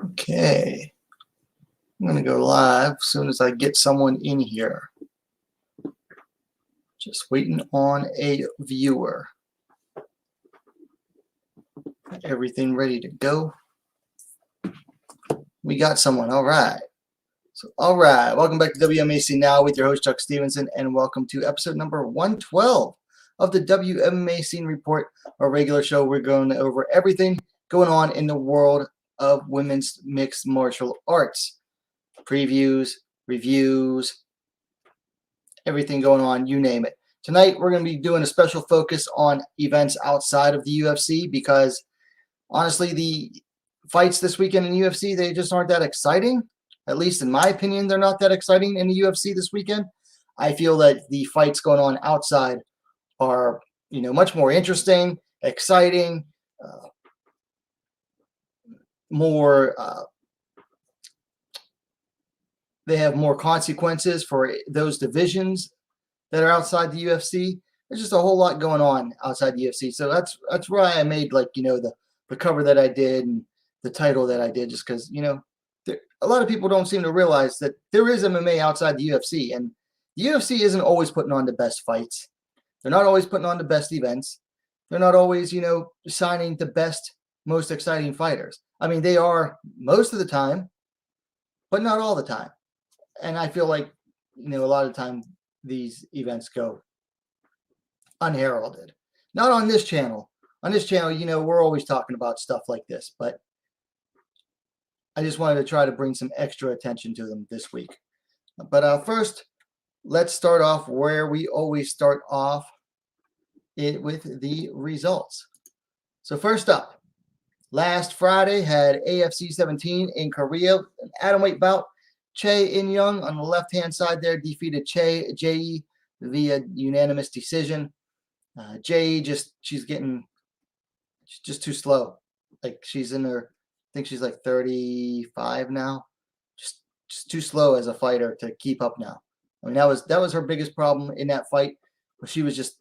Okay, I'm going to go live as soon as I get someone in here. Just waiting on a viewer. Everything ready to go. We got someone. All right. All right. Welcome back to WMAC Now with your host, Chuck Stevenson, and welcome to episode number 112 of the WMMA Scene Report, our regular show. We're going over everything going on in the world of women's mixed martial arts. Previews, reviews, everything going on, you name it. Tonight, we're going to be doing a special focus on events outside of the UFC because, honestly, the fights this weekend in UFC, they just aren't that exciting. At least in my opinion, they're not that exciting in the UFC this weekend. I feel that the fights going on outside are, much more interesting, exciting, they have more consequences for those divisions that are outside the UFC. There's just a whole lot going on outside the UFC. So that's why I made the cover that I did and the title that I did, just because, a lot of people don't seem to realize that there is MMA outside the UFC, and the UFC isn't always putting on the best fights. They're not always putting on the best events. They're not always, signing the best, most exciting fighters. I mean, they are most of the time, but not all the time. And I feel like, a lot of the time these events go unheralded. Not on this channel. On this channel, we're always talking about stuff like this, but I just wanted to try to bring some extra attention to them this week. But first, let's start off where we always start off with the results. So first up, last Friday had AFC 17 in Korea, an atomweight bout. Chae In-young on the left-hand side there defeated Jae via unanimous decision. Jae she's just too slow. Like she's in her, I think she's like 35 now. Just too slow as a fighter to keep up now. I mean, that was her biggest problem in that fight. She was just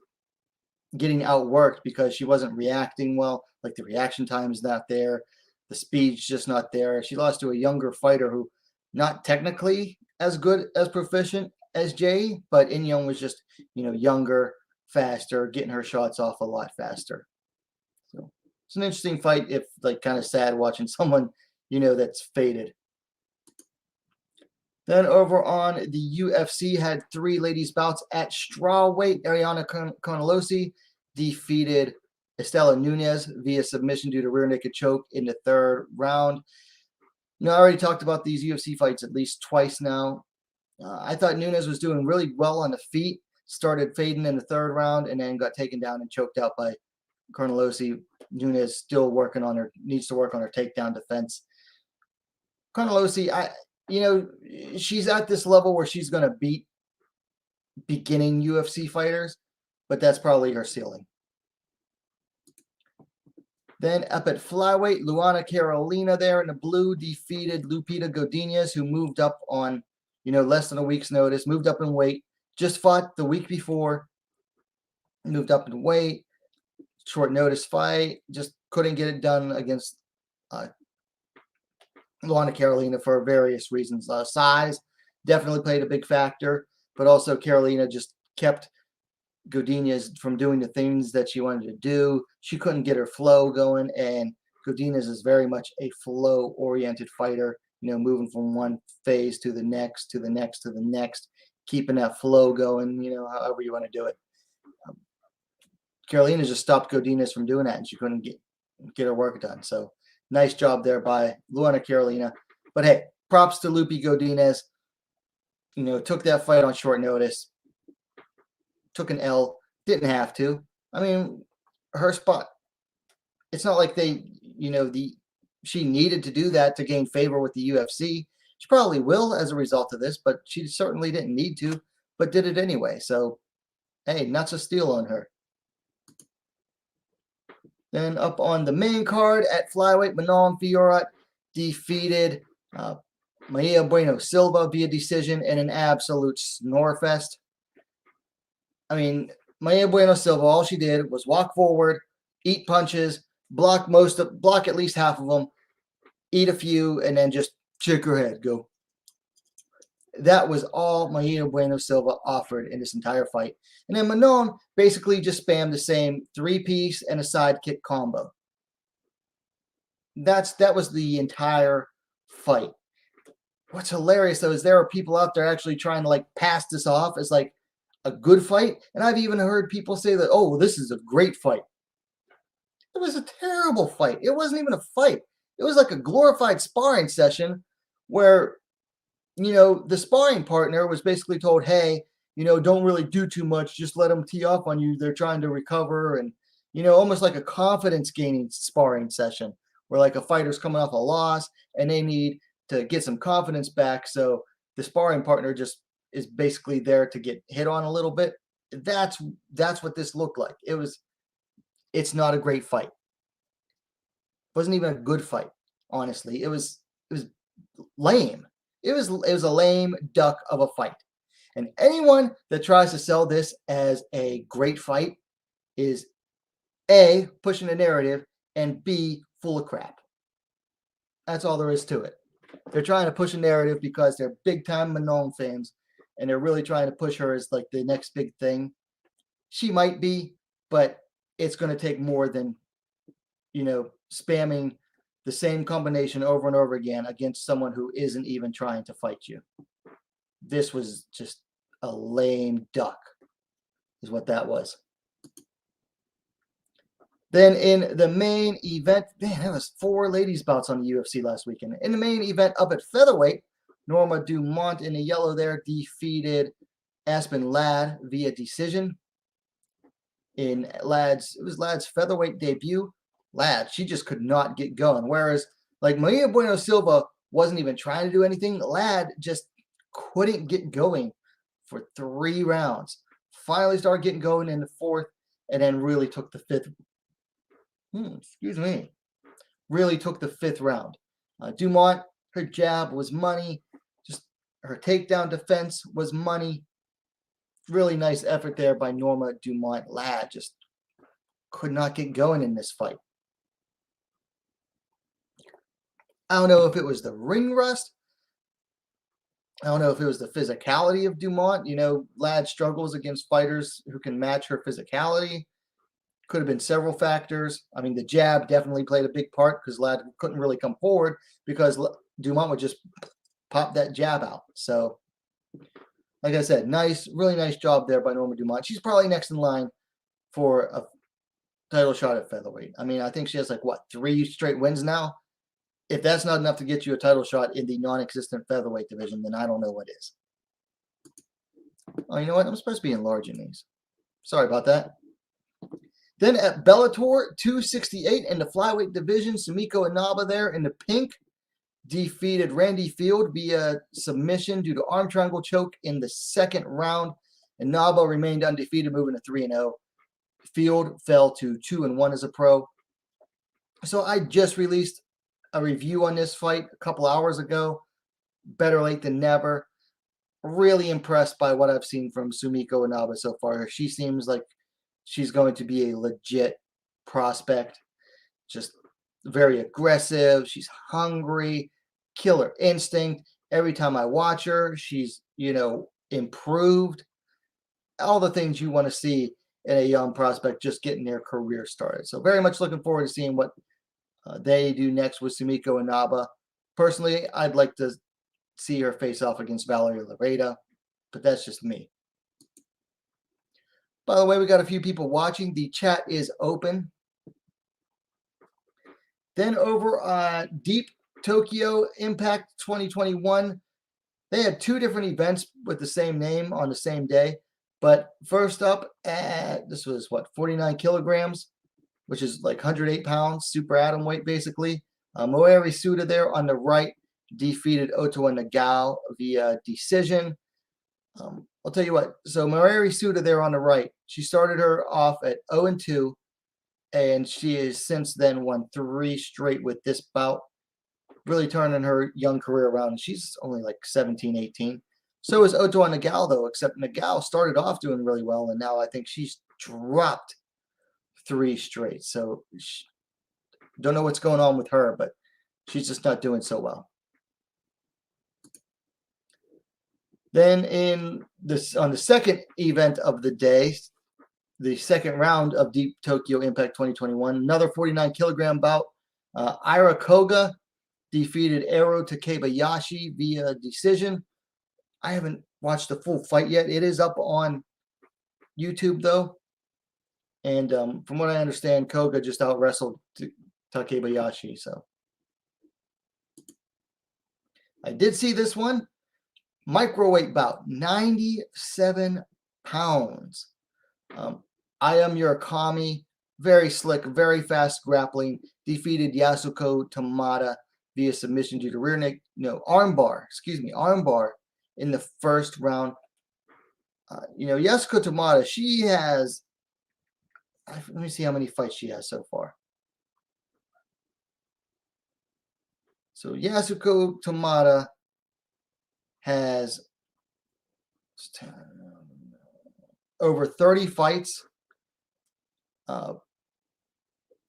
getting outworked because she wasn't reacting well. Like the reaction time is not there. The speed's just not there. She lost to a younger fighter who, not technically as good as proficient as Jae, but In-young was just, younger, faster, getting her shots off a lot faster. So it's an interesting fight, if kind of sad watching someone, that's faded. Then over on the UFC, had 3 ladies bouts at strawweight. Ariana Conalosi defeated Estela Nunez via submission due to rear naked choke in the 3rd round. I already talked about these UFC fights at least twice now. I thought Nunez was doing really well on the feet, started fading in the 3rd round, and then got taken down and choked out by Conalosi. Nunez still needs to work on her takedown defense. Conalosi, she's at this level where she's going to beat beginning UFC fighters, but that's probably her ceiling. Then up at flyweight, Luana Carolina there in the blue defeated Lupita Godinez, who moved up on, less than a week's notice, moved up in weight, just fought the week before, moved up in weight, short notice fight, just couldn't get it done against Luana Carolina for various reasons. Size definitely played a big factor, but also Carolina just kept Godinez from doing the things that she wanted to do. She couldn't get her flow going, and Godinez is very much a flow-oriented fighter, moving from one phase to the next, to the next, to the next, keeping that flow going, however you want to do it. Carolina just stopped Godinez from doing that, and she couldn't get her work done. So nice job there by Luana Carolina. But hey, props to Lupi Godinez. Took that fight on short notice. Took an L, didn't have to. I mean, her spot, it's not like she needed to do that to gain favor with the UFC. She probably will as a result of this, but she certainly didn't need to, but did it anyway. So, hey, not a steal on her. Then up on the main card at flyweight, Manon Fiorot defeated Maia Bueno Silva via decision in an absolute snorefest. I mean, Maia Bueno Silva, all she did was walk forward, eat punches, block at least half of them, eat a few, and then just shake her head, go. That was all Maia Bueno Silva offered in this entire fight. And then Manon basically just spammed the same 3-piece and a sidekick combo. That was the entire fight. What's hilarious though is there are people out there actually trying to like pass this off as like a good fight, and I've even heard people say that, oh, this is a great fight. It was a terrible fight. It wasn't even a fight. It was like a glorified sparring session where, the sparring partner was basically told, hey, don't really do too much. Just let them tee off on you. They're trying to recover. And, almost like a confidence gaining sparring session where like a fighter's coming off a loss and they need to get some confidence back. So the sparring partner just is basically there to get hit on a little bit. That's what this looked like. It's not a great fight. It wasn't even a good fight, honestly. It was lame. It was a lame duck of a fight. And anyone that tries to sell this as a great fight is A, pushing a narrative, and B, full of crap. That's all there is to it. They're trying to push a narrative because they're big time Manon fans, and they're really trying to push her as like the next big thing. She might be, but it's going to take more than, spamming the same combination over and over again against someone who isn't even trying to fight you. This was just a lame duck, is what that was. Then in the main event, man, there was 4 ladies bouts on the UFC last weekend. In the main event up at featherweight, Norma Dumont in the yellow there defeated Aspen Ladd via decision. It was Ladd's featherweight debut. Ladd, she just could not get going. Whereas, like, Maia Bueno Silva wasn't even trying to do anything. Ladd just couldn't get going for 3 rounds. Finally started getting going in the 4th, and then really took the 5th. Really took the 5th round. Dumont, her jab was money. Just her takedown defense was money. Really nice effort there by Norma Dumont. Ladd just could not get going in this fight. I don't know if it was the ring rust. I don't know if it was the physicality of Dumont. Ladd struggles against fighters who can match her physicality. Could have been several factors. I mean, the jab definitely played a big part because Ladd couldn't really come forward because Dumont would just pop that jab out. So, like I said, really nice job there by Norma Dumont. She's probably next in line for a title shot at featherweight. I mean, I think she has 3 straight wins now. If that's not enough to get you a title shot in the non-existent featherweight division, then I don't know what is. Oh, you know what? I'm supposed to be enlarging these. Sorry about that. Then at Bellator 268 in the flyweight division, Sumiko Inaba there in the pink defeated Randy Field via submission due to arm triangle choke in the 2nd round. Inaba remained undefeated, moving to 3-0. Field fell to 2-1 as a pro. So I just released a review on this fight a couple hours ago. Better late than never. Really impressed by what I've seen from Sumiko Inaba so far. She seems like she's going to be a legit prospect. Just very aggressive. She's hungry. Killer instinct. Every time I watch her, she's, improved. All the things you want to see in a young prospect just getting their career started. So very much looking forward to seeing what they do next with Sumiko Inaba. Personally, I'd like to see her face off against Valerie Lareda, but that's just me. By the way, we got a few people watching. The chat is open. Then over Deep Tokyo Impact 2021, they had 2 different events with the same name on the same day. But first up, this was 49 kilograms, which is like 108 pounds, super atom weight basically. Moeri Suda there on the right defeated Ottawa Nagao via decision. I'll tell you what, so Moeri Suda there on the right, she started her off at 0-2, and she has since then won 3 straight with this bout, really turning her young career around. She's only like 17, 18. So is Ottawa Nagao, though, except Nagao started off doing really well, and now I think she's dropped 3 straight. So don't know what's going on with her, but she's just not doing so well. Then on the second event of the day, the second round of Deep Tokyo Impact 2021, another 49-kilogram bout. Ira Koga defeated Ero Takebayashi via decision. I haven't watched the full fight yet. It is up on YouTube, though. And from what I understand, Koga just out-wrestled Takebayashi. So I did see this one. Microweight bout, 97 pounds. Ayam Murakami, very slick, very fast grappling, defeated Yasuko Tamada via submission due to rear neck, armbar in the first round. Yasuko Tamada, she has, let me see how many fights she has so far. So Yasuko Tamada has over 30 fights.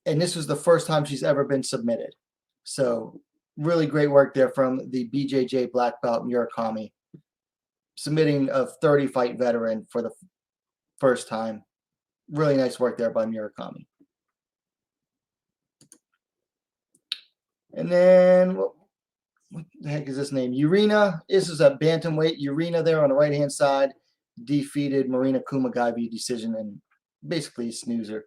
And this was the first time she's ever been submitted. So really great work there from the BJJ black belt Murakami, submitting a 30-fight veteran for the first time. Really nice work there by Murakami. And then, what the heck is this name? Urena. This is a bantamweight. Urena there on the right-hand side defeated Marina Kumagai via decision and basically a snoozer.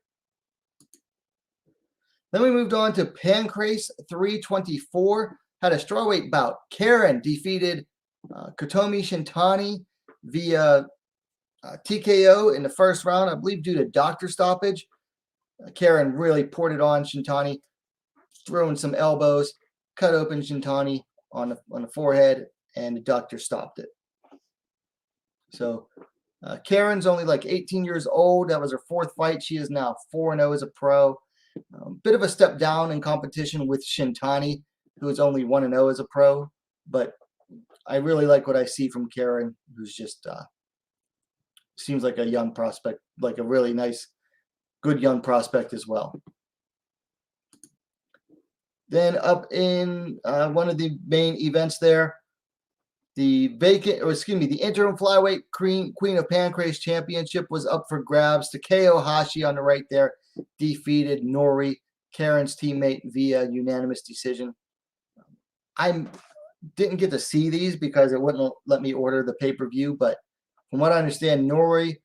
Then we moved on to Pancrase 324. Had a strawweight bout. Karen defeated Kotomi Shintani via TKO in the first round, I believe due to doctor stoppage. Karen really poured it on Shintani, throwing some elbows, cut open Shintani on the forehead, and the doctor stopped it. So Karen's only like 18 years old. That was her fourth fight. She is now 4-0 as a pro. Bit of a step down in competition with Shintani, who is only 1-0 as a pro. But I really like what I see from Karen, who's just seems like a young prospect, like a really nice, good young prospect as well. Then up in one of the main events there, the interim flyweight Queen of Pancrase Championship was up for grabs. Takeo Hashi on the right there defeated Nori, Karen's teammate, via unanimous decision. I didn't get to see these because it wouldn't let me order the pay-per-view, but from what I understand, Nori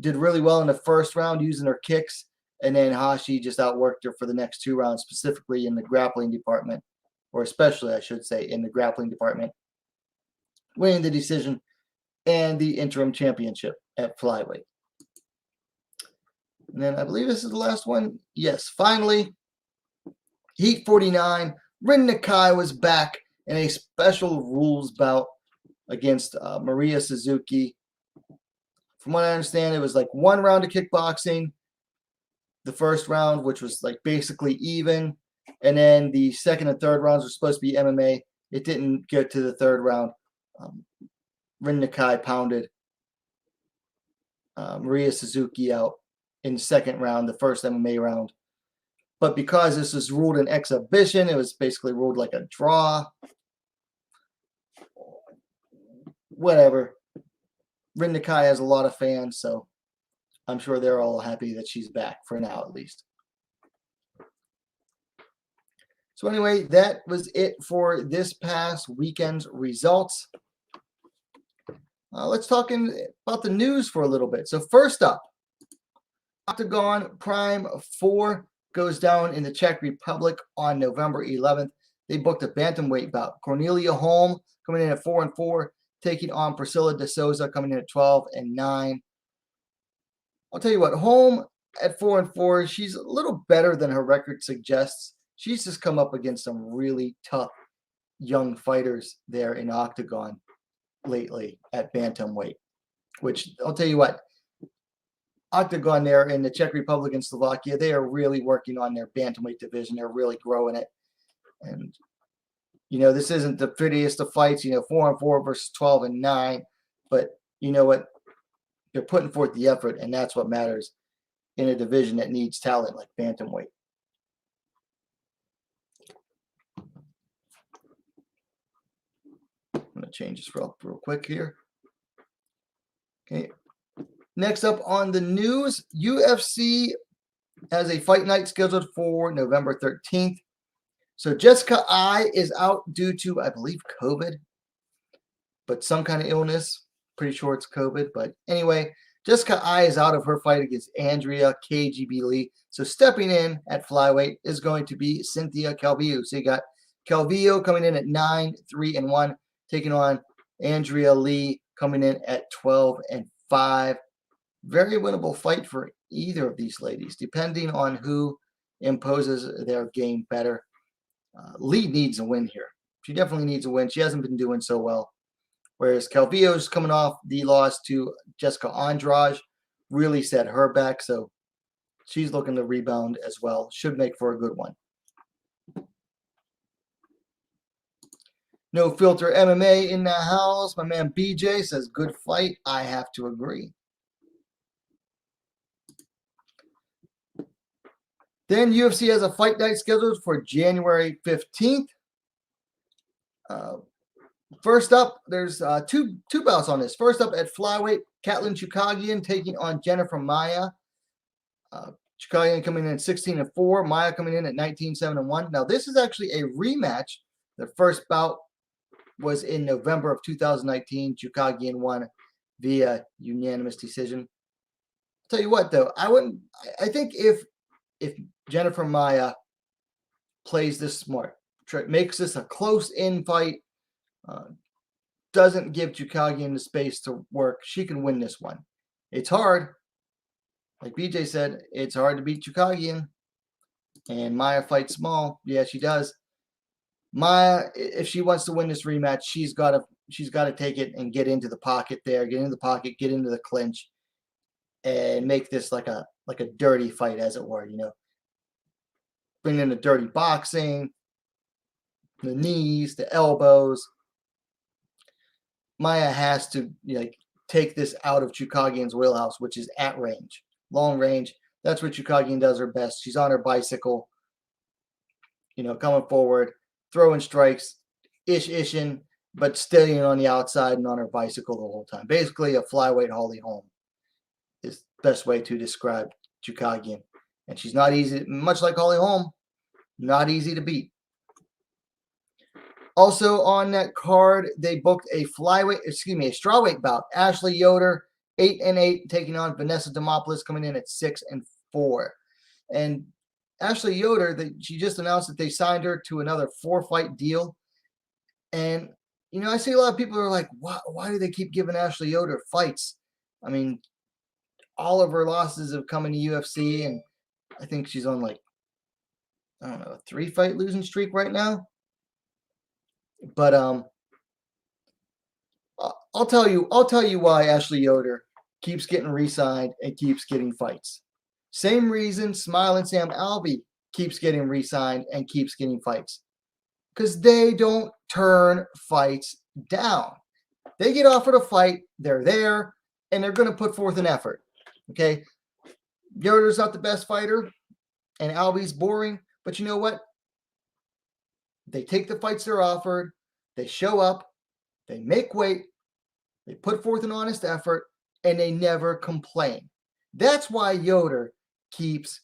did really well in the first round using her kicks, and then Hashi just outworked her for the next two rounds, specifically in the grappling department, or especially, I should say, in the grappling department, winning the decision and the interim championship at flyweight. And then I believe this is the last one. Yes, finally, Heat 49. Rin Nakai was back in a special rules bout against Maria Suzuki. From what I understand, it was like one round of kickboxing, the first round, which was like basically even, and then the second and third rounds were supposed to be MMA. It didn't get to the third round. Rin Nakai pounded Maria Suzuki out in the second round, the first MMA round. But because this was ruled an exhibition, it was basically ruled like a draw. Whatever. Rin Nakai has a lot of fans, so I'm sure they're all happy that she's back for now, at least. So anyway, that was it for this past weekend's results. Let's talk about the news for a little bit. So first up, Octagon Prime 4 goes down in the Czech Republic on November 11th. They booked a bantamweight bout. Cornelia Holm coming in at 4-4, taking on Priscilla De Souza coming in at 12-9. I'll tell you what, Holm at 4-4, she's a little better than her record suggests. She's just come up against some really tough young fighters there in Octagon lately at bantamweight, which I'll tell you what, Octagon there in the Czech Republic and Slovakia, they are really working on their bantamweight division. They're really growing it. And, this isn't the prettiest of fights, 4-4 versus 12-9. But you know what? They're putting forth the effort, and that's what matters in a division that needs talent like bantamweight. going to change this real quick here. Okay. Next up on the news, UFC has a fight night scheduled for November 13th. So Jessica I is out due to, I believe, COVID, but some kind of illness. Pretty sure it's COVID. But anyway, Jessica I is out of her fight against Andrea KGB Lee. So stepping in at flyweight is going to be Cynthia Calvillo. So you got Calvillo coming in at 9-3-1, taking on Andrea Lee coming in at 12-5. Very winnable fight for either of these ladies, depending on who imposes their game better. Lee needs a win here. She definitely needs a win. She hasn't been doing so well. Whereas Calvillo's coming off the loss to Jessica Andrade, really set her back. So she's looking to rebound as well. Should make for a good one. No Filter MMA in the house. My man BJ says, good fight. I have to agree. Then UFC has a fight night scheduled for January 15th. First up, there's two bouts on this. First up at flyweight, Caitlyn Chukagian taking on Jennifer Maia. Chukagian coming in at 16-4, Maia coming in at 19-7-1. Now, this is actually a rematch. The first bout was in November of 2019. Chukagian won via unanimous decision. I'll tell you what, though, I think if Jennifer Maia plays this smart, makes this a close-in fight, doesn't give Chukagian the space to work, she can win this one. It's hard. Like BJ said, it's hard to beat Chukagian. And Maia fights small. Yeah, she does. Maia, if she wants to win this rematch, she's got to take it and get into the pocket there, get into the pocket, get into the clinch, and make this like a dirty fight, as it were, you know. Bring in the dirty boxing, the knees, the elbows. Maia has to take this out of Chukagian's wheelhouse, which is at range, long range. That's what Chukagian does her best. She's on her bicycle, coming forward, throwing strikes, ishing, but staying on the outside and on her bicycle the whole time. Basically, a flyweight Holly Holm is the best way to describe Chukagian. And she's not easy, much like Holly Holm, not easy to beat. Also on that card, they booked a strawweight bout. Ashley Yoder, 8-8, taking on Vanessa Demopoulos, coming in at 6-4. And Ashley Yoder, she just announced that they signed her to another 4-fight deal. And, I see a lot of people are like, why do they keep giving Ashley Yoder fights? I mean, all of her losses have come in the UFC, and I think she's on a 3-fight losing streak right now. But I'll tell you why Ashley Yoder keeps getting re-signed and keeps getting fights. Same reason Smiling Sam Alvey keeps getting re-signed and keeps getting fights. Because they don't turn fights down. They get offered a fight, they're there, and they're going to put forth an effort. Okay? Yoder's not the best fighter, and Alvey's boring, but you know what? They take the fights they're offered, they show up, they make weight, they put forth an honest effort, and they never complain. That's why Yoder keeps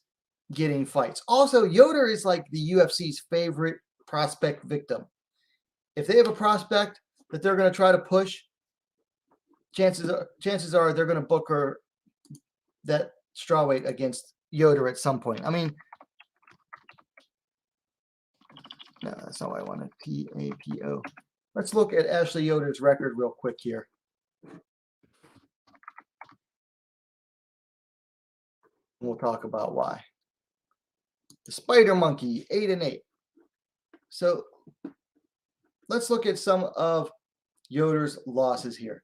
getting fights. Also, Yoder is like the UFC's favorite prospect victim. If they have a prospect that they're going to try to push, chances are they're going to book her that strawweight against Yoder at some point. I mean, no, that's not what I wanted. PAPO. Let's look at Ashley Yoder's record real quick here. We'll talk about why. The Spider Monkey, 8-8. So let's look at some of Yoder's losses here.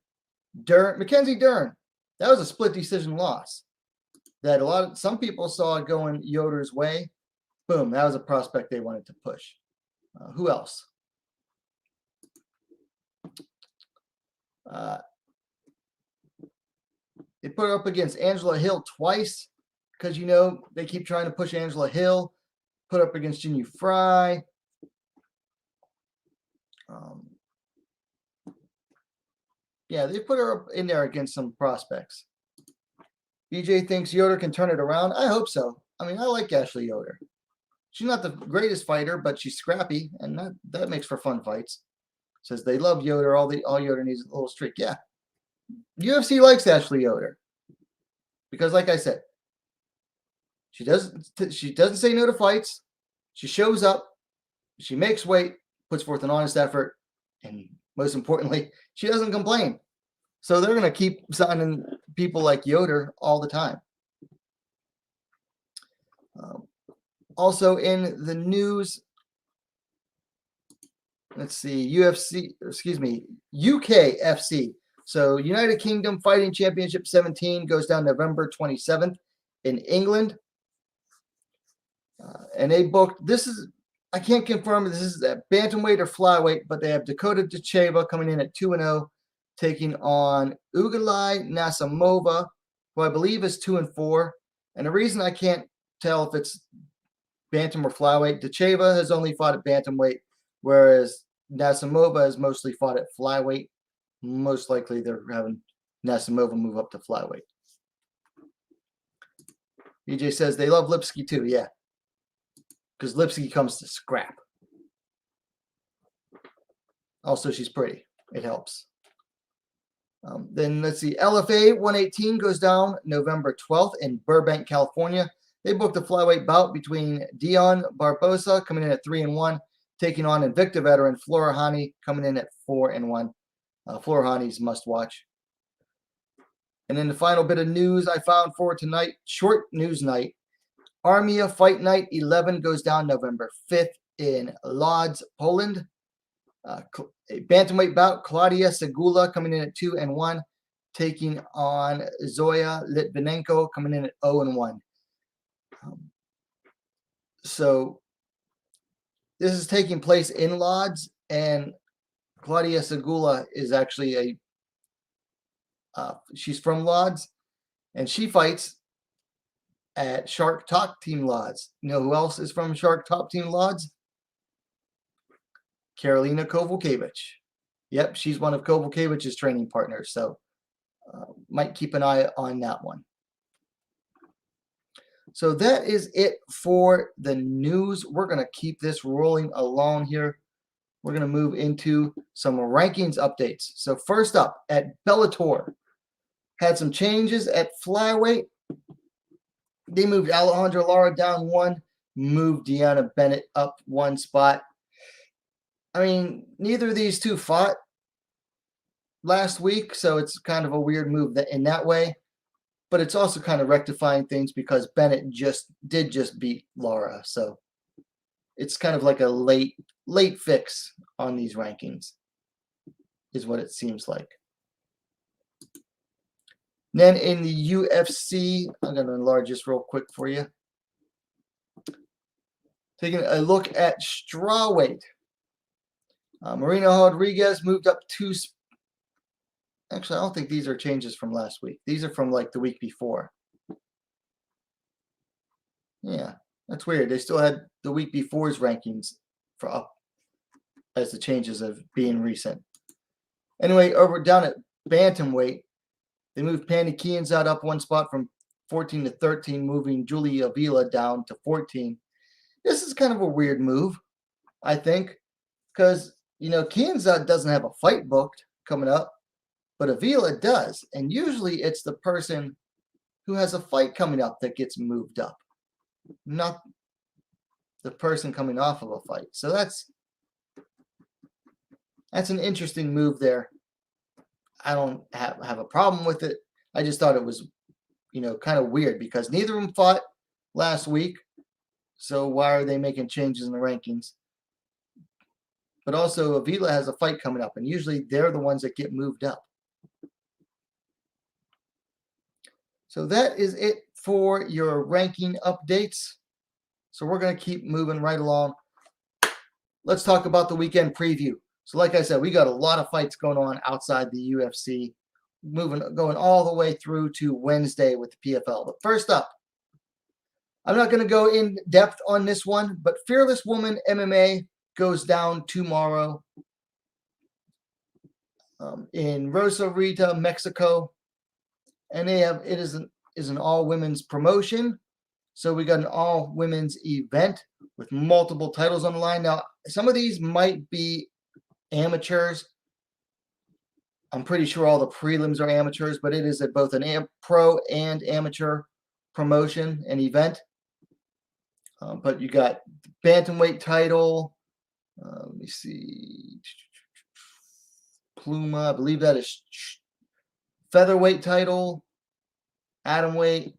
Mackenzie Dern, that was a split decision loss. That some people saw it going Yoder's way. Boom, that was a prospect they wanted to push. Who else? They put her up against Angela Hill twice because, they keep trying to push Angela Hill. Put up against Jinyu Fry. Yeah, they put her in there against some prospects. BJ thinks Yoder can turn it around. I hope so. I mean, I like Ashley Yoder. She's not the greatest fighter, but she's scrappy, and that makes for fun fights. Says they love Yoder. All Yoder needs is a little streak. Yeah, UFC likes Ashley Yoder because, like I said, she doesn't say no to fights. She shows up. She makes weight, puts forth an honest effort, and most importantly, she doesn't complain. So they're going to keep signing people like Yoder all the time. Also in the news, let's see, UKFC. So United Kingdom Fighting Championship 17 goes down November 27th in England. And they booked, I can't confirm if this is at bantamweight or flyweight, but they have Dakota Dacheva coming in at 2-0, taking on Ugalai Nasamova, who I believe is 2-4. And the reason I can't tell if it's bantam or flyweight, Dacheva has only fought at bantamweight, whereas Nasamova has mostly fought at flyweight. Most likely they're having Nasamova move up to flyweight. BJ says they love Lipsky too, yeah. Because Lipsky comes to scrap. Also, she's pretty. It helps. Then let's see. LFA 118 goes down November 12th in Burbank, California. They booked a flyweight bout between Dion Barbosa, coming in at 3-1, taking on Invicta veteran Flora Hani, coming in at 4-1. Flora Hani's must watch. And then the final bit of news I found for tonight, short news night. Armia Fight Night 11 goes down November 5th in Lodz, Poland. A bantamweight bout, Claudia Segula coming in at 2-1, taking on Zoya Litvinenko coming in at 0-1. So this is taking place in Lodz, and Claudia Segula is actually she's from Lodz, and she fights at Shark Top Team Lodz. You know who else is from Shark Top Team Lodz? Karolina Kowalkiewicz. Yep, she's one of Kowalkiewicz's training partners, so might keep an eye on that one. So that is it for the news. We're going to keep this rolling along here. We're going to move into some rankings updates. So first up, at Bellator, had some changes at flyweight. They moved Alejandra Lara down 1, moved Deanna Bennett up 1 spot. I mean, neither of these two fought last week, so it's kind of a weird move in that way. But it's also kind of rectifying things because Bennett did just beat Lara, so it's kind of like a late fix on these rankings, is what it seems like. Then in the UFC, I'm going to enlarge this real quick for you. Taking a look at strawweight. Marina Rodriguez moved up 2. Actually, I don't think these are changes from last week. These are from like the week before. Yeah, that's weird. They still had the week before's rankings for up as the changes of being recent. Anyway, down at bantamweight, they moved Pandy Kianzad up 1 spot from 14 to 13, moving Julia Avila down to 14. This is kind of a weird move, I think, because, you know, Kianzad doesn't have a fight booked coming up, but Avila does. And usually it's the person who has a fight coming up that gets moved up, not the person coming off of a fight. So that's an interesting move there. I don't have a problem with it. I just thought it was, you know, kind of weird because neither of them fought last week. So why are they making changes in the rankings? But also Avila has a fight coming up, and usually they're the ones that get moved up. So that is it for your ranking updates. So we're going to keep moving right along. Let's talk about the weekend preview. So like I said, we got a lot of fights going on outside the UFC, going all the way through to Wednesday with the PFL. But first up, I'm not going to go in depth on this one, but Fearless Woman MMA goes down tomorrow. in Rosarito, Mexico, and it is an all women's promotion. So we got an all women's event with multiple titles on the line. Now, some of these might be amateurs. I'm pretty sure all the prelims are amateurs, but it is both an pro and amateur promotion and event. But you got bantamweight title. Let me see. Pluma, I believe that is featherweight title, atomweight,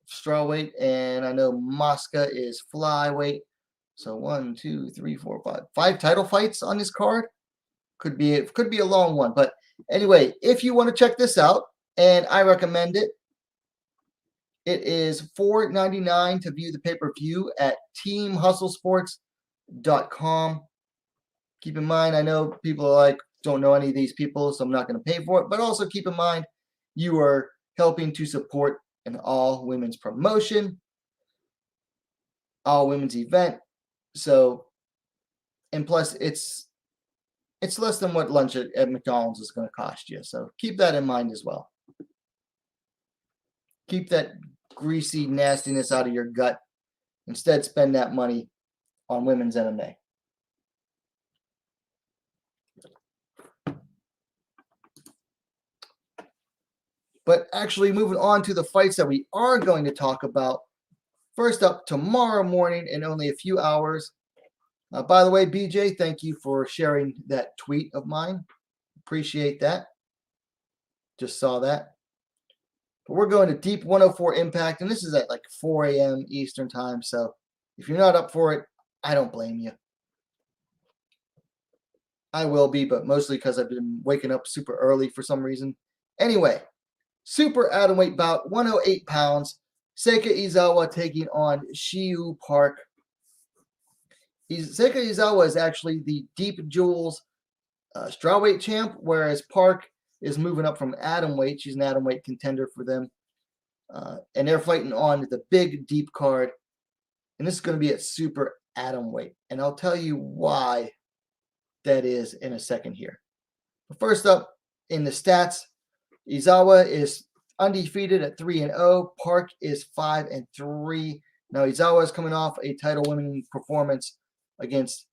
strawweight, and I know Mosca is flyweight. So 1, 2, 3, 4, 5. 5 title fights on this card. Could be a long one. But anyway, if you want to check this out, and I recommend it, it is $4.99 to view the pay-per-view at teamhustlesports.com. Keep in mind, I know people are like, don't know any of these people, so I'm not going to pay for it. But also keep in mind, you are helping to support an all-women's promotion, all-women's event. So, and plus, it's less than what lunch at McDonald's is going to cost you. So keep that in mind as well. Keep that greasy nastiness out of your gut. Instead, spend that money on women's MMA. But actually, moving on to the fights that we are going to talk about. First up, tomorrow morning in only a few hours. By the way, BJ, thank you for sharing that tweet of mine. Appreciate that. Just saw that. But we're going to Deep 104 Impact, and this is at like 4 a.m. Eastern time. So if you're not up for it, I don't blame you. I will be, but mostly because I've been waking up super early for some reason. Anyway, super atomweight bout, 108 pounds. Seika Izawa taking on Shiyu Park. Seika Izawa is actually the Deep Jewels strawweight champ, whereas Park is moving up from atomweight. She's an atomweight contender for them. And they're fighting on the big deep card. And this is going to be at super atomweight. And I'll tell you why that is in a second here. But first up, in the stats, Izawa is undefeated at 3-0. Park is 5-3. Now Izawa is coming off a title-winning performance against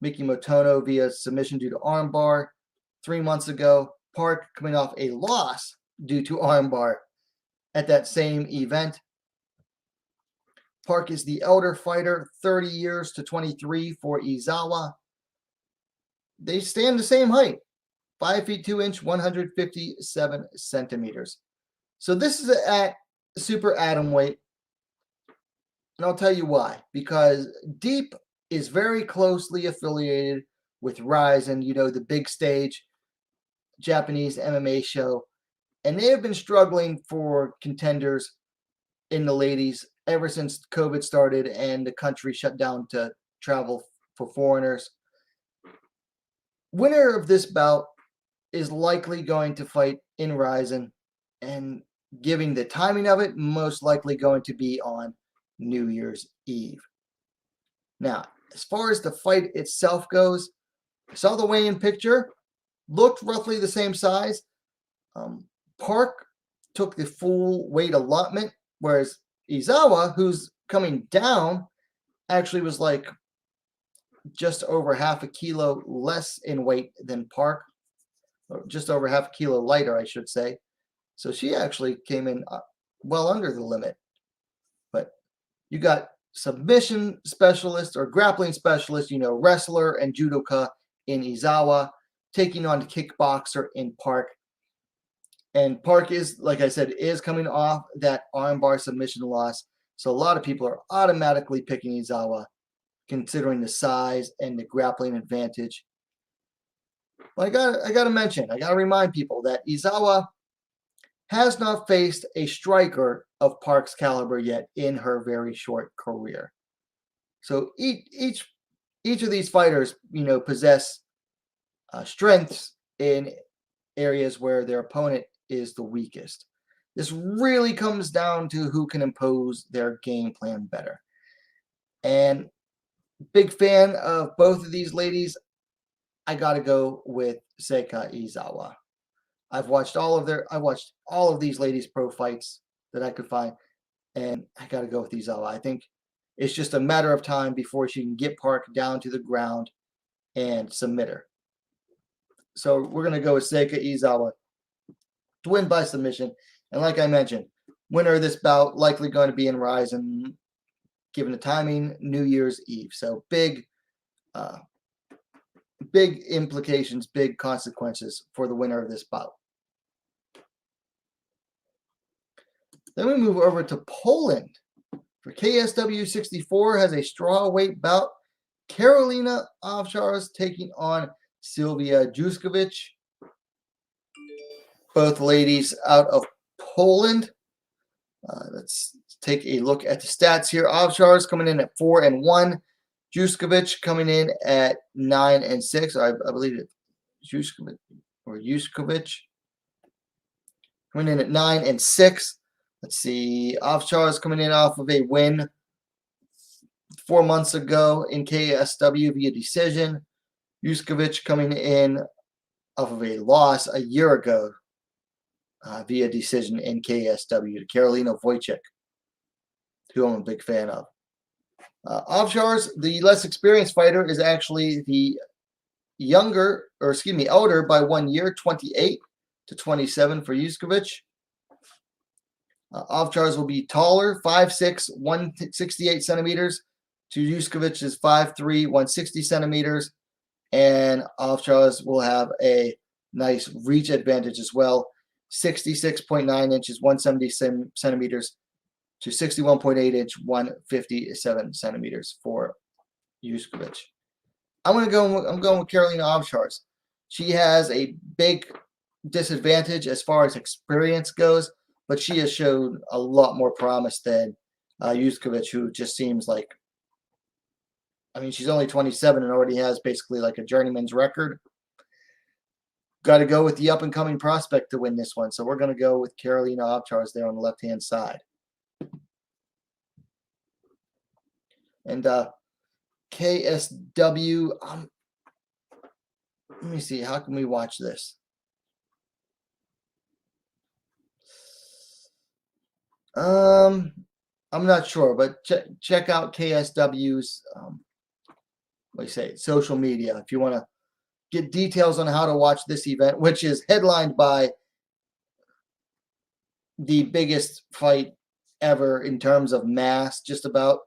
Miki Motono via submission due to armbar 3 months ago. Park coming off a loss due to armbar at that same event. Park is the elder fighter, 30 years to 23 for Izawa. They stand the same height, 5 feet 2 inch, 157 centimeters. So this is at super atomweight. And I'll tell you why. Because Deep is very closely affiliated with RIZIN, you know, the big stage Japanese MMA show. And they have been struggling for contenders in the ladies ever since COVID started and the country shut down to travel for foreigners. Winner of this bout is likely going to fight in RIZIN, and giving the timing of it, most likely going to be on New Year's Eve. Now, as far as the fight itself goes, I saw the weigh-in picture, looked roughly the same size. Park took the full weight allotment, whereas Izawa, who's coming down, actually was like just over half a kilo less in weight than Park, or just over half a kilo lighter, I should say. So she actually came in well under the limit. But you got submission specialist or grappling specialist, you know, wrestler and judoka in Izawa, taking on the kickboxer in Park. And Park is, like I said, is coming off that armbar submission loss. So a lot of people are automatically picking Izawa, considering the size and the grappling advantage. Well, I got to remind people that Izawa has not faced a striker of Park's caliber yet in her very short career. So each of these fighters, you know, possess strengths in areas where their opponent is the weakest. This really comes down to who can impose their game plan better. And big fan of both of these ladies. I got to go with Seika Izawa. I've watched all of these ladies' pro fights that I could find, and I got to go with Izawa. I think it's just a matter of time before she can get Park down to the ground and submit her. So we're going to go with Seika Izawa to win by submission. And like I mentioned, winner of this bout likely going to be in RIZIN, given the timing, New Year's Eve. So big implications, big consequences for the winner of this bout. Then we move over to Poland. For KSW 64 has a strawweight bout. Karolina Ovcharz taking on Sylwia Juszkiewicz. Both ladies out of Poland. Let's take a look at the stats here. Ovcharz coming in at 4-1. Juszkiewicz coming in at 9-6. I believe it's Juszkiewicz coming in at 9-6. Let's see. Ovcharz coming in off of a win 4 months ago in KSW via decision. Juszkiewicz coming in off of a loss a year ago via decision in KSW to Karolina Wojcik, who I'm a big fan of. Ovcharz, the less experienced fighter, is actually the elder by 1 year, 28 to 27 for Juszkiewicz. Ovcharz will be taller, 5'6", 168 centimeters, to Juszkiewicz's 5'3", 160 centimeters, and Ovcharz will have a nice reach advantage as well, 66.9 inches, 170 centimeters, to 61.8 inch, 157 centimeters for Juszkiewicz. I'm going with Karolina Ovcharz. She has a big disadvantage as far as experience goes, but she has shown a lot more promise than Juszkiewicz, who just seems like, I mean, she's only 27 and already has basically like a journeyman's record. Got to go with the up-and-coming prospect to win this one. So we're going to go with Karolina Ovcharz there on the left-hand side. And KSW, let me see, how can we watch this? I'm not sure, but check out KSW's social media if you want to get details on how to watch this event, which is headlined by the biggest fight ever in terms of mass, just about.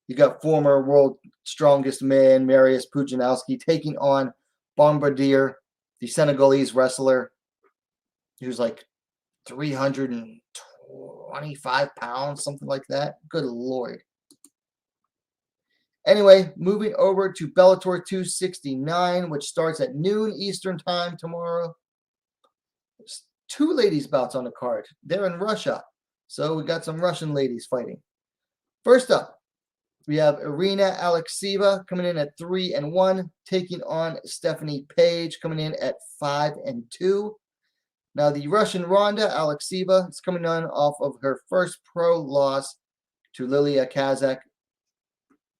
You got former world strongest man Mariusz Pudzianowski taking on Bombardier, the Senegalese wrestler, who's like 325 pounds, something like that. Good Lord. Anyway, moving over to Bellator 269, which starts at noon Eastern time tomorrow. There's 2 ladies bouts on the card. They're in Russia, so we got some Russian ladies fighting. First up, we have Irina Alekseeva coming in at 3-1, taking on Stephanie Page coming in at 5-2. Now, the Russian Ronda Alekseeva is coming on off of her first pro loss to Lilia Kazak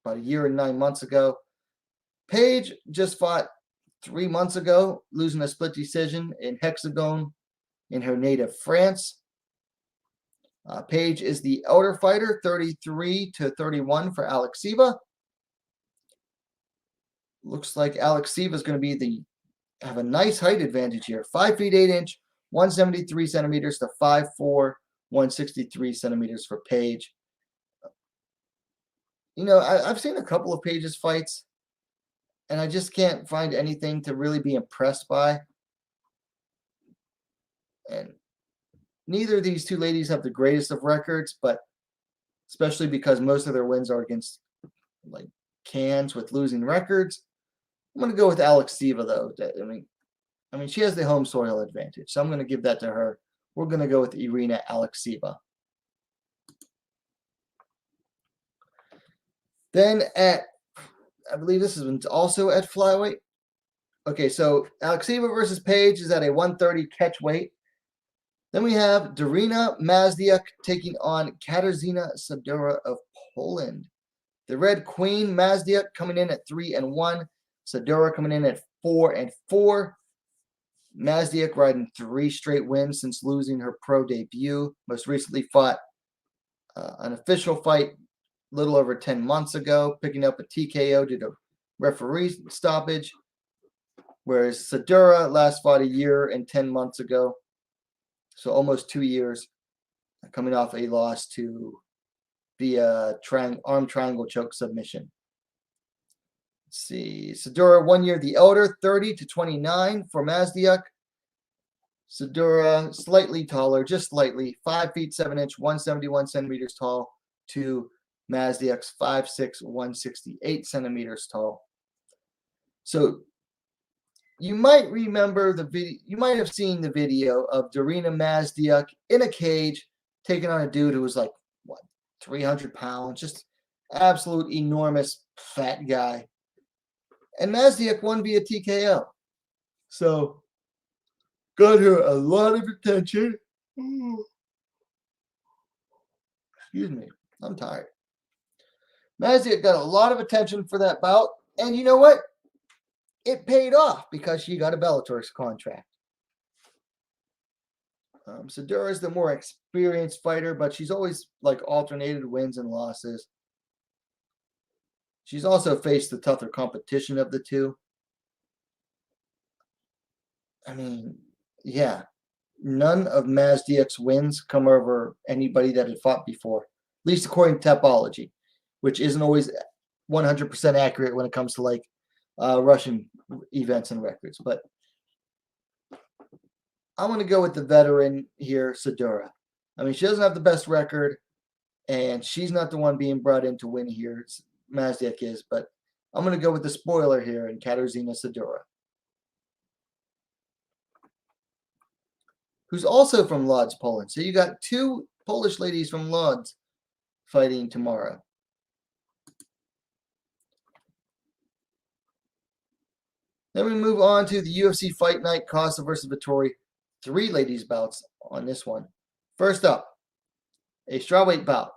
about a year and 9 months ago. Page just fought 3 months ago, losing a split decision in Hexagon in her native France. Page is the elder fighter, 33-31 for Alekseeva. Looks like Alekseeva is going to have a nice height advantage here. 5 feet 8 inch, 173 centimeters to 5'4", 163 centimeters for Page. You know, I've seen a couple of Page's fights, and I just can't find anything to really be impressed by. And neither of these 2 ladies have the greatest of records, but especially because most of their wins are against like cans with losing records. I'm going to go with Alekseeva, though. I mean, she has the home soil advantage, so I'm going to give that to her. We're going to go with Irina Alekseeva. Then I believe this is also at flyweight. Okay, so Alekseeva versus Page is at a 130 catch weight. Then we have Darina Mazdiak taking on Katarzyna Sadura of Poland. The Red Queen, Mazdiak, coming in at 3-1. Sadura coming in at 4-4. Mazdiak riding 3 straight wins since losing her pro debut. Most recently fought an official fight a little over 10 months ago, picking up a TKO due to referee stoppage. Whereas Sadura last fought a year and 10 months ago. So almost 2 years, coming off a loss to via arm triangle choke submission. Let's see. Sadura 1 year the elder, 30-29 for Mazdiak. Sadura slightly taller, just slightly, 5 feet 7 inch, 171 centimeters tall, to Mazdiak's 5'6", 168 centimeters tall. So you might remember the video. You might have seen the video of Darina Mazdiak in a cage taking on a dude who was like, what, 300 pounds, just absolute enormous fat guy. And Mazdiak won via TKO. So got her a lot of attention. Excuse me, I'm tired. Mazdiak got a lot of attention for that bout. And you know what? It paid off because she got a Bellator contract. Sadura is the more experienced fighter, but she's always like alternated wins and losses. She's also faced the tougher competition of the two. I mean, yeah, none of Mazdiak's wins come over anybody that had fought before, at least according to Tapology, which isn't always 100% accurate when it comes to like Russian events and records. But I'm going to go with the veteran here, Sadura. I mean, she doesn't have the best record, and she's not the one being brought in to win here. Mazdiak is, but I'm going to go with the spoiler here in Katarzyna Sadura, who's also from Lodz, Poland. So you got 2 Polish ladies from Lodz fighting tomorrow. Then we move on to the UFC Fight Night, Costa versus Vettori. 3 ladies bouts on this one. First up, a strawweight bout.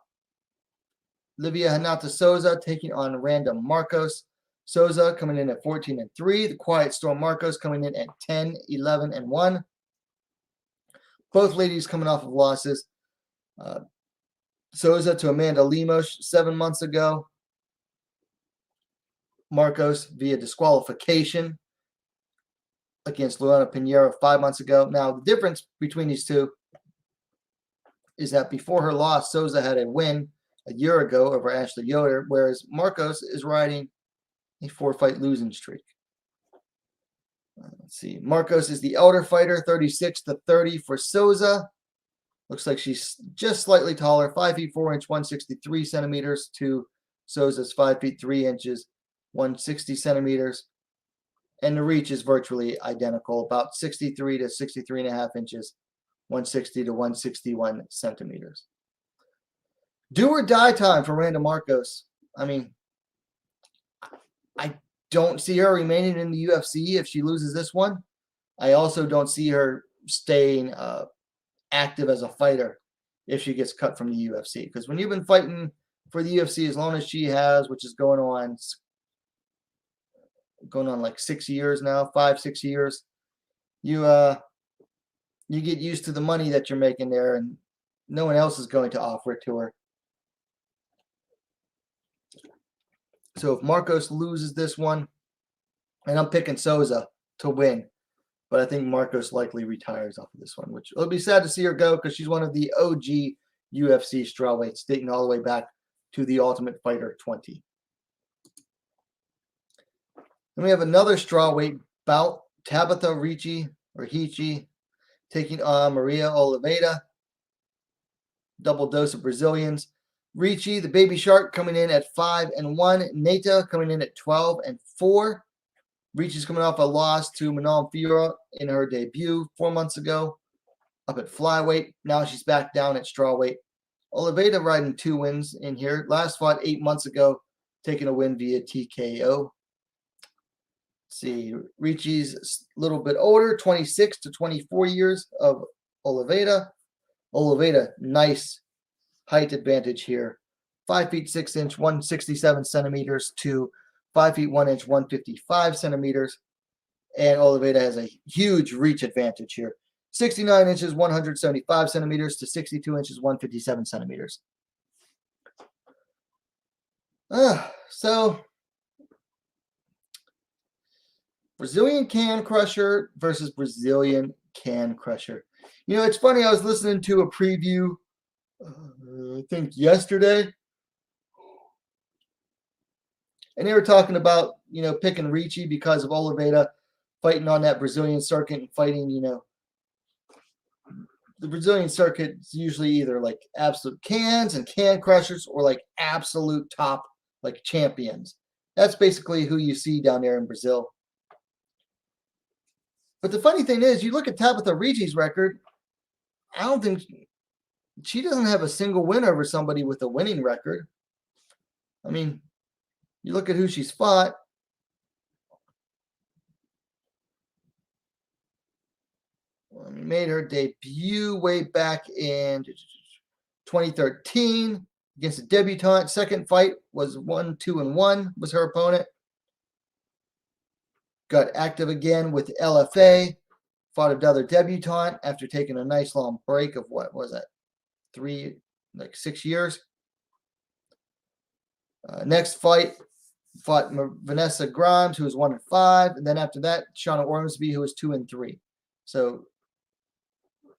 Livia Hanata Souza taking on Randa Marcos. Souza coming in at 14-3. The Quiet Storm Marcos coming in at 10-11-1. Both ladies coming off of losses. Souza to Amanda Lemos 7 months ago. Marcos via disqualification against Luana Pinheiro 5 months ago. Now, the difference between these two is that before her loss, Souza had a win a year ago over Ashley Yoder, whereas Marcos is riding a 4-fight losing streak. Let's see. Marcos is the elder fighter, 36-30 for Souza. Looks like she's just slightly taller, 5 feet 4 inch, 163 centimeters to Souza's 5 feet 3 inches, 160 centimeters. And the reach is virtually identical, about 63 to 63.5 inches, 160 to 161 centimeters. Do or die time for Randa Marcos. I mean, I don't see her remaining in the UFC if she loses this one. I also don't see her staying active as a fighter if she gets cut from the UFC. Because when you've been fighting for the UFC as long as she has, which is going on like 6 years now, 5-6 years, you get used to the money that you're making there, and no one else is going to offer it to her. So if Marcos loses this one, and I'm picking Souza to win, but I think Marcos likely retires off of this one, which it'll be sad to see her go because she's one of the OG UFC strawweights, dating all the way back to the Ultimate Fighter 20. Then we have another strawweight bout, Tabitha Ricci taking on Maria Oliveira. Double dose of Brazilians. Ricci, the baby shark, coming in at 5-1. Neta coming in at 12-4. Ricci's coming off a loss to Manon Fiora in her debut 4 months ago, up at flyweight. Now she's back down at strawweight. Oliveira riding 2 wins in here. Last fought 8 months ago, taking a win via TKO. See, Ricci's a little bit older, 26 to 24 years of Oliveira. Oliveira, nice height advantage here. 5 feet 6 inch, 167 centimeters to 5 feet 1 inch, 155 centimeters. And Oliveira has a huge reach advantage here. 69 inches, 175 centimeters to 62 inches, 157 centimeters. So Brazilian can crusher versus Brazilian can crusher. You know, it's funny. I was listening to a preview, I think yesterday, and they were talking about, you know, picking Ricci because of Oliveira fighting on that Brazilian circuit and fighting, you know, the Brazilian circuit is usually either like absolute cans and can crushers or like absolute top like champions. That's basically who you see down there in Brazil. But the funny thing is, you look at Tabitha Ricci's record, I don't think she doesn't have a single win over somebody with a winning record. I mean, you look at who she's fought. Made her debut way back in 2013 against a debutante. Second fight was 1-2-1 was her opponent. Got active again with LFA. Fought another debutante after taking a nice long break of what was that? 6 years. Next fight, fought Vanessa Grimes, who was 1-5, and then after that, Shauna Ormsby, who was 2-3. So,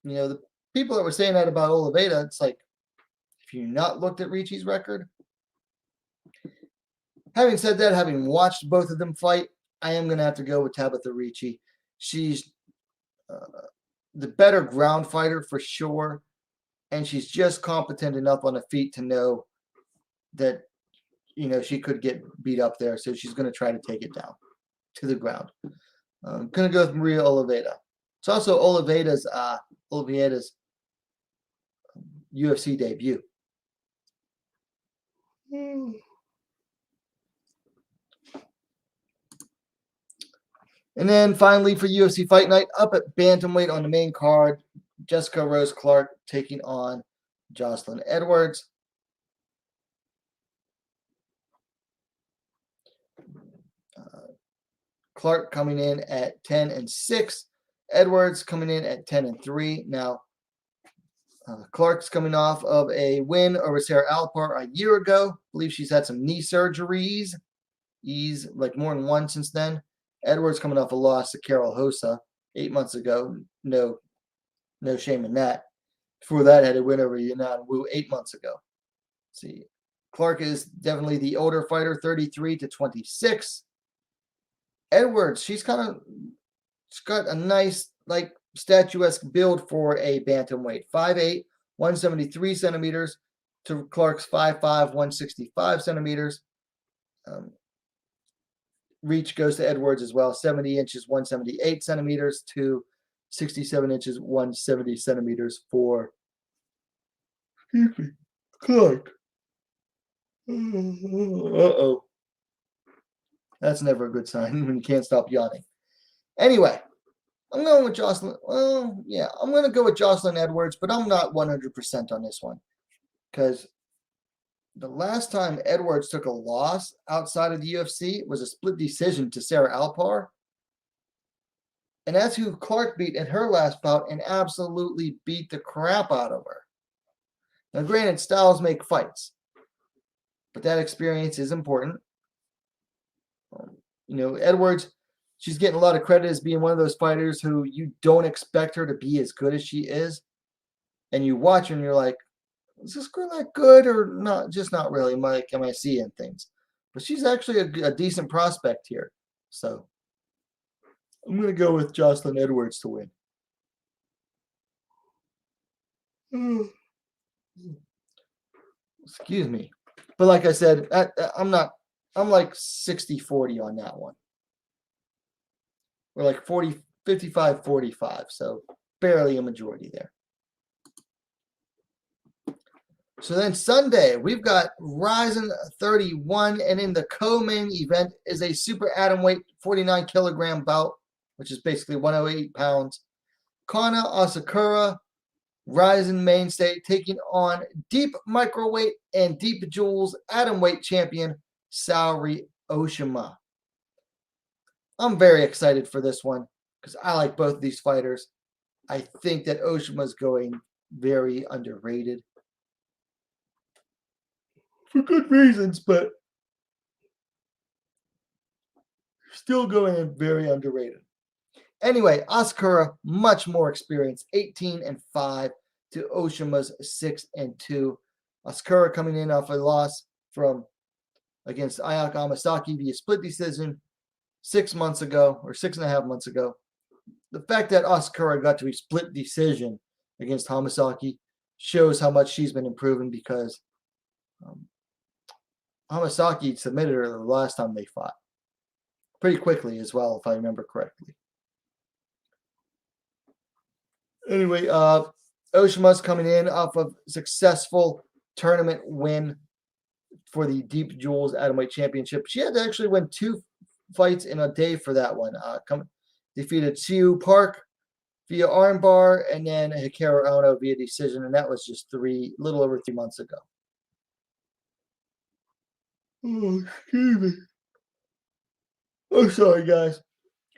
you know, the people that were saying that about Oliveira, it's like, if you not looked at Ricci's record. Having said that, having watched both of them fight, I am going to have to go with Tabitha Ricci. She's the better ground fighter for sure, and she's just competent enough on the feet to know that, you know, she could get beat up there, so she's going to try to take it down to the ground. I'm going to go with Maria Oliveira. It's also Oliveira's UFC debut. And then finally for UFC Fight Night, up at bantamweight on the main card, Jessica Rose Clark taking on Jocelyn Edwards. Clark coming in at 10-6. Edwards coming in at 10-3. Now, Clark's coming off of a win over Sarah Alpar a year ago. I believe she's had some knee surgeries. Like more than one since then. Edwards coming off a loss to Carol Hosa 8 months ago. No shame in that. Before that, had a win over Yanan Wu 8 months ago. Let's see. Clark is definitely the older fighter, 33-26. Edwards, she's got a nice, like, statuesque build for a bantamweight. 5'8", 173 centimeters to Clark's 5'5", 165 centimeters. Reach goes to Edwards as well. 70 inches, 178 centimeters to 67 inches, 170 centimeters for Clark. Uh-oh. That's never a good sign when you can't stop yawning. Anyway, I'm going with Jocelyn. Well, yeah, I'm going to go with Jocelyn Edwards, but I'm not 100% on this one. Because the last time Edwards took a loss outside of the UFC was a split decision to Sarah Alpar. And that's who Clark beat in her last bout and absolutely beat the crap out of her. Now, granted, styles make fights. But that experience is important. You know, Edwards, she's getting a lot of credit as being one of those fighters who you don't expect her to be as good as she is. And you watch her and you're like, is this girl that good or not? Just not really. Am I seeing things? But she's actually a decent prospect here. So I'm going to go with Jocelyn Edwards to win. Excuse me. But like I said, I'm like 60-40 on that one. We're like 55-45, so barely a majority there. So then Sunday, we've got RIZIN 31, and in the co-main event is a super atomweight 49-kilogram bout, which is basically 108 pounds. Kana Asakura, RIZIN mainstay, taking on deep microweight and deep jewels atomweight champion Saori Oshima. I'm very excited for this one because I like both of these fighters. I think that Oshima's going very underrated for good reasons, but still going in very underrated. Anyway, Asakura, much more experience, 18-5 to Oshima's 6-2. Asakura coming in off a loss from against Ayaka Hamasaki via split decision 6 months ago, or 6.5 months ago. The fact that Asakura got to a split decision against Hamasaki shows how much she's been improving, because Hamasaki submitted her the last time they fought. Pretty quickly as well, if I remember correctly. Anyway, Oshima's coming in off of successful tournament win for the Deep Jewels Atomweight Championship. She had to actually win 2 fights in a day for that one. Defeated Siu Park via armbar, and then Hikaru Ono via decision, and that was just little over 3 months ago. Oh, excuse me. Oh, sorry, guys.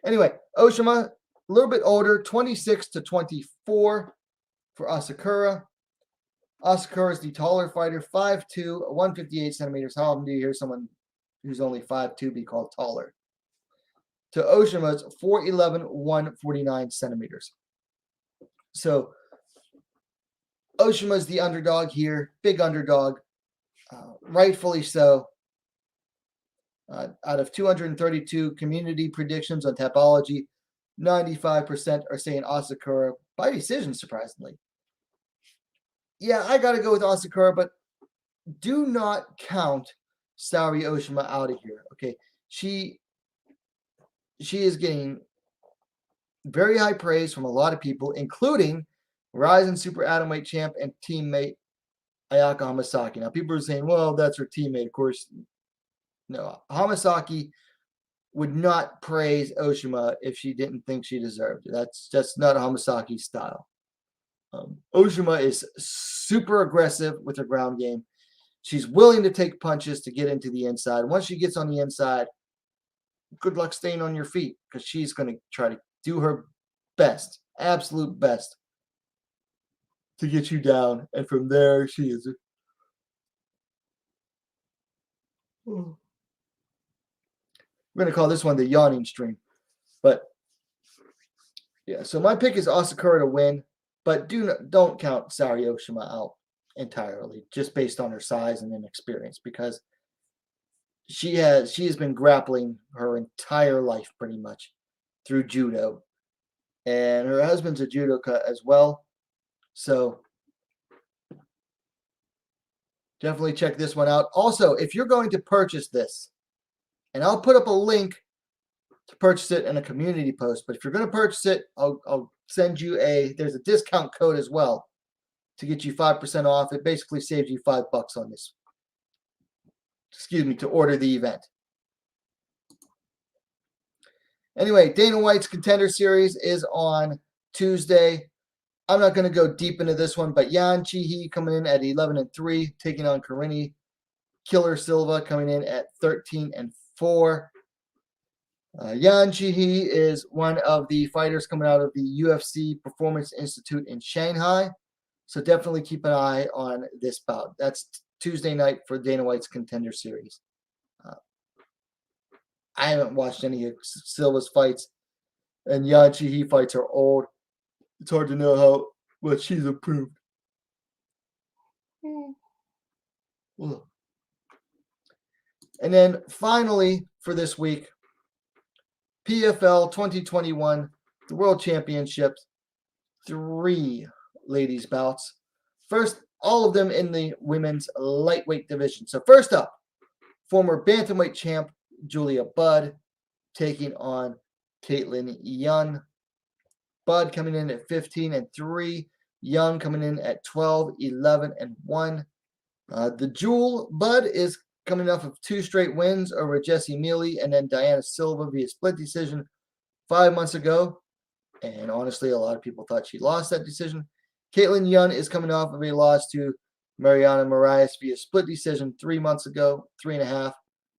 Anyway, Oshima, a little bit older, 26-24 for Asakura. Asakura is the taller fighter, 5'2", 158 centimeters. How often do you hear someone who's only 5'2" be called taller? To Oshima's 4'11", 149 centimeters. So Oshima's the underdog here, big underdog, rightfully so. Out of 232 community predictions on Tapology, 95% are saying Asakura by decision, surprisingly. Yeah, I got to go with Asakura, but do not count Saori Oshima out of here. Okay, she is getting very high praise from a lot of people, including RIZIN Super Atomweight champ and teammate Ayaka Hamasaki. Now, people are saying, well, that's her teammate. Of course, no. Hamasaki would not praise Oshima if she didn't think she deserved it. That's just not Hamasaki's style. Oshima is super aggressive with her ground game. She's willing to take punches to get into the inside. Once she gets on the inside, good luck staying on your feet, because she's going to try to do her best, absolute best, to get you down. And from there, she is. We're going to call this one the yawning stream. But yeah, so my pick is Asakura to win, but don't count Saori Oshima out entirely, just based on her size and inexperience, because she has been grappling her entire life pretty much through judo, and her husband's a judoka as well. So definitely check this one out. Also, if you're going to purchase this, and I'll put up a link to purchase it in a community post, but if you're going to purchase it, I'll send you there's a discount code as well to get you 5% off. It basically saves you $5 on this. Excuse me, to order the event. Anyway, Dana White's Contender Series is on Tuesday. I'm not going to go deep into this one, but Yan Chi-hee coming in at 11-3, taking on Karini. Killer Silva coming in at 13-4. Yan Chi-hee is one of the fighters coming out of the UFC Performance Institute in Shanghai. So definitely keep an eye on this bout. That's Tuesday night for Dana White's Contender Series. I haven't watched any of Silva's fights, and Yan Chi-hee fights are old. It's hard to know how much she's improved. And then finally for this week, PFL 2021, the World Championships, 3 ladies bouts. First, all of them in the women's lightweight division. So first up, former bantamweight champ Julia Budd taking on Caitlyn Young. Budd coming in at 15-3. Young coming in at 12-11-1. The Jewel Budd is coming off of 2 straight wins over Jessie Mealy and then Diana Silva via split decision 5 months ago. And honestly, a lot of people thought she lost that decision. Caitlyn Young is coming off of a loss to Mariana Moraes via split decision 3 months ago, 3.5.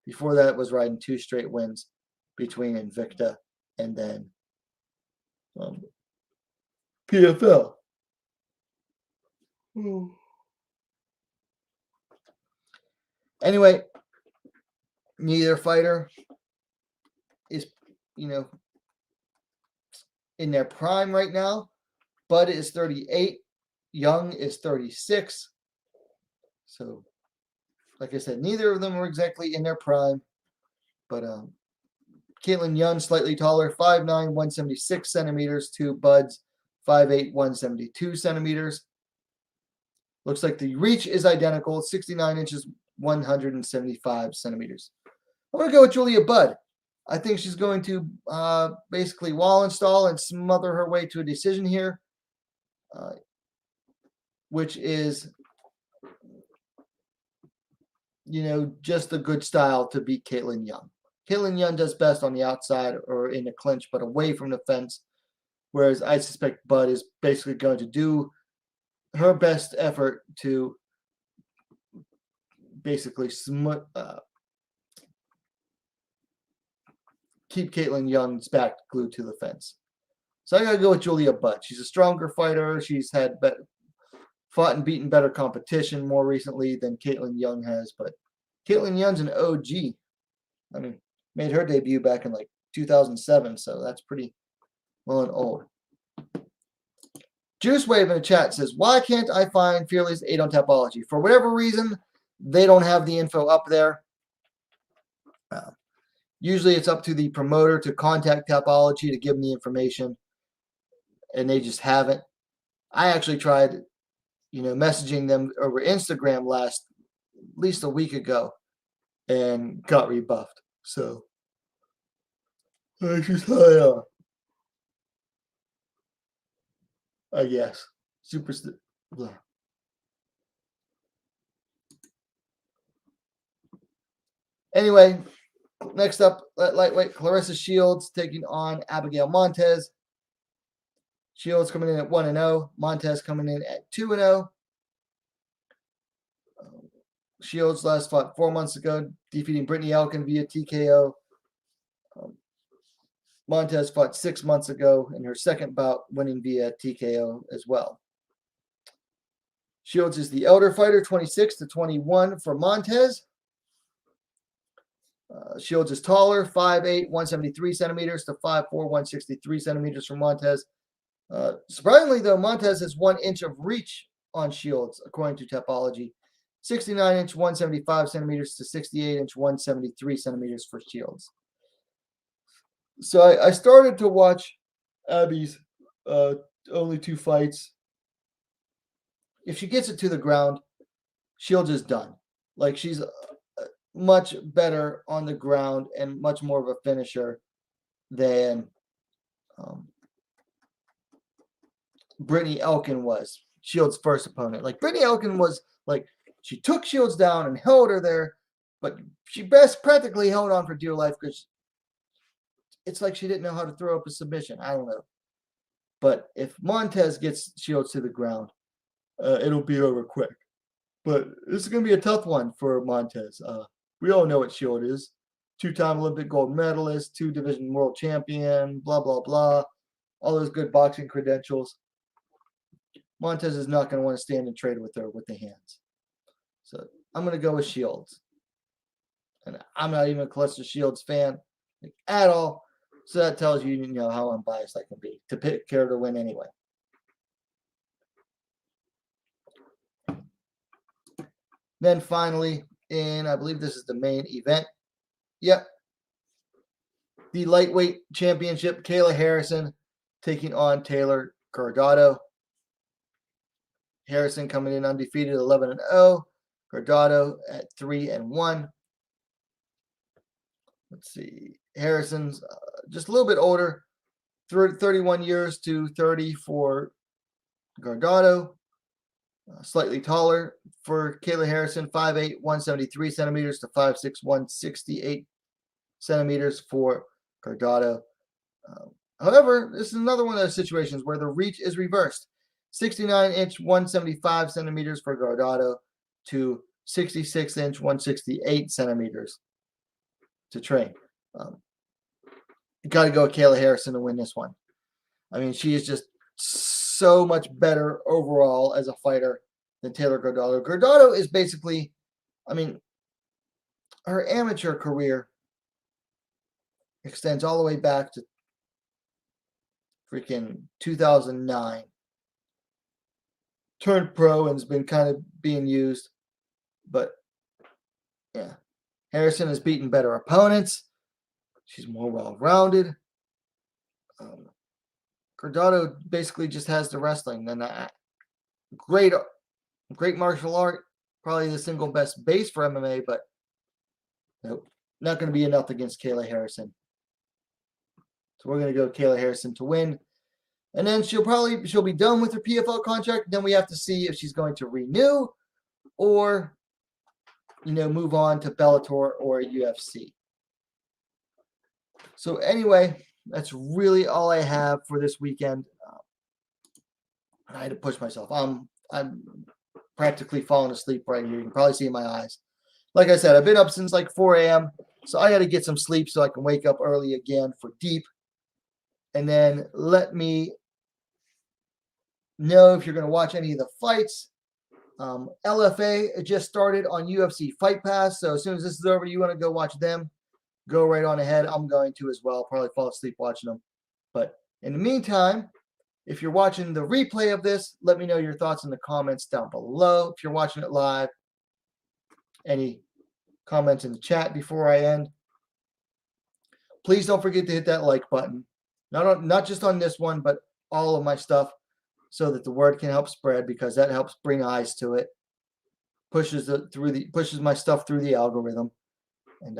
Before that was riding 2 straight wins. between Invicta and then PFL. Anyway, neither fighter is, in their prime right now. Bud is 38. Young is 36. So, like I said, neither of them are exactly in their prime. But Caitlyn Young, slightly taller, 5'9", 176 centimeters to Bud's 5'8", 172 centimeters. Looks like the reach is identical, 69 inches, 175 centimeters. I'm going to go with Julia Budd. I think she's going to basically wall install and smother her way to a decision here, which is, just a good style to beat Caitlyn Young. Caitlyn Young does best on the outside or in the clinch, but away from the fence, whereas I suspect Bud is basically going to do her best effort to basically keep Caitlyn Young's back glued to the fence. So I got to go with Julia Budd. She's a stronger fighter. She's fought and beaten better competition more recently than Caitlyn Young has. But Caitlyn Young's an OG. I mean, made her debut back in like 2007, so that's pretty well and old. Juice Wave in the chat says, why can't I find Fearless 8 on Tapology? For whatever reason, they don't have the info up there. Usually it's up to the promoter to contact Tapology to give them the information, and they just haven't. I actually tried, messaging them over Instagram at least a week ago and got rebuffed. So that's just how I guess. Anyway, next up, lightweight Clarissa Shields taking on Abigail Montez. Shields coming in at 1-0. Montez coming in at 2-0. Shields last fought 4 months ago, defeating Brittany Elkin via TKO. Montez fought 6 months ago in her second bout, winning via TKO as well. Shields is the elder fighter, 26-21 for Montez. Shields is taller, 5'8", 173 centimeters to 5'4", 163 centimeters for Montez. Surprisingly, though, Montez has 1 inch of reach on Shields, according to Tapology. 69-inch, 175 centimeters to 68-inch, 173 centimeters for Shields. So I started to watch Abby's only 2 fights. If she gets it to the ground, Shields is done. Like, she's much better on the ground and much more of a finisher than Brittany Elkin was, Shields' first opponent. Like, Brittany Elkin was, like, she took Shields down and held her there, but she practically held on for dear life because it's like she didn't know how to throw up a submission. I don't know. But if Montez gets Shields to the ground, it'll be over quick. But this is going to be a tough one for Montez. We all know what Shield is. 2-time Olympic gold medalist, 2-division world champion, blah, blah, blah. All those good boxing credentials. Montez is not going to want to stand and trade with her with the hands. So I'm going to go with Shields. And I'm not even a Clarissa Shields fan at all. So that tells you, how unbiased I can be to pick her to win anyway. Then finally, I believe this is the main event. Yep. The lightweight championship, Kayla Harrison taking on Taylor Guardado. Harrison coming in undefeated, 11-0. Guardado at 3-1. Let's see. Harrison's just a little bit older, 31 years to 30 for Guardado. Slightly taller for Kayla Harrison, 5'8", 173 centimeters to 5'6", 168 centimeters for Guardado. However, this is another one of those situations where the reach is reversed. 69-inch, 175 centimeters for Guardado to 66-inch, 168 centimeters to train. got to go with Kayla Harrison to win this one. I mean, she is just so much better overall as a fighter than Taylor Gordado. Gordado is basically, I mean, her amateur career extends all the way back to freaking 2009. Turned pro and has been kind of being used. But, yeah. Harrison has beaten better opponents. She's more well-rounded. Gordado basically just has the wrestling. Then great martial art. Probably the single best base for MMA, but nope, not going to be enough against Kayla Harrison. So we're going to go Kayla Harrison to win. And then she'll be done with her PFL contract. Then we have to see if she's going to renew or, move on to Bellator or UFC. So anyway, that's really all I have for this weekend. I had to push myself. I'm practically falling asleep right here. You can probably see in my eyes. Like I said, I've been up since like 4 a.m. So I got to get some sleep so I can wake up early again for deep. And then let me know if you're going to watch any of the fights. LFA just started on UFC Fight Pass. So as soon as this is over, you want to go watch them, go right on ahead. I'm going to as well. Probably fall asleep watching them. But in the meantime, if you're watching the replay of this, let me know your thoughts in the comments down below. If you're watching it live, any comments in the chat before I end. Please don't forget to hit that like button. Not just on this one, but all of my stuff, so that the word can help spread, because that helps bring eyes to it. Pushes my stuff through the algorithm. And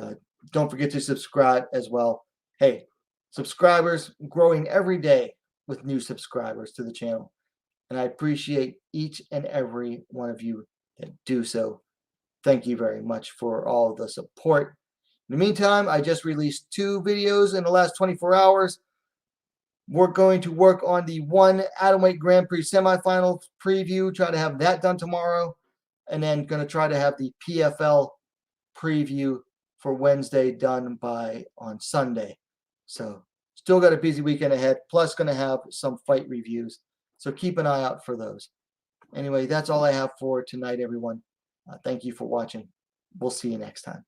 don't forget to subscribe as well. Hey, subscribers growing every day with new subscribers to the channel. And I appreciate each and every one of you that do so. Thank you very much for all the support. In the meantime, I just released 2 videos in the last 24 hours. We're going to work on the 1 Atomweight Grand Prix semifinal preview, try to have that done tomorrow, and then going to try to have the PFL preview for Wednesday done on Sunday. So still got a busy weekend ahead, plus going to have some fight reviews. So keep an eye out for those. Anyway, that's all I have for tonight, everyone. Thank you for watching. We'll see you next time.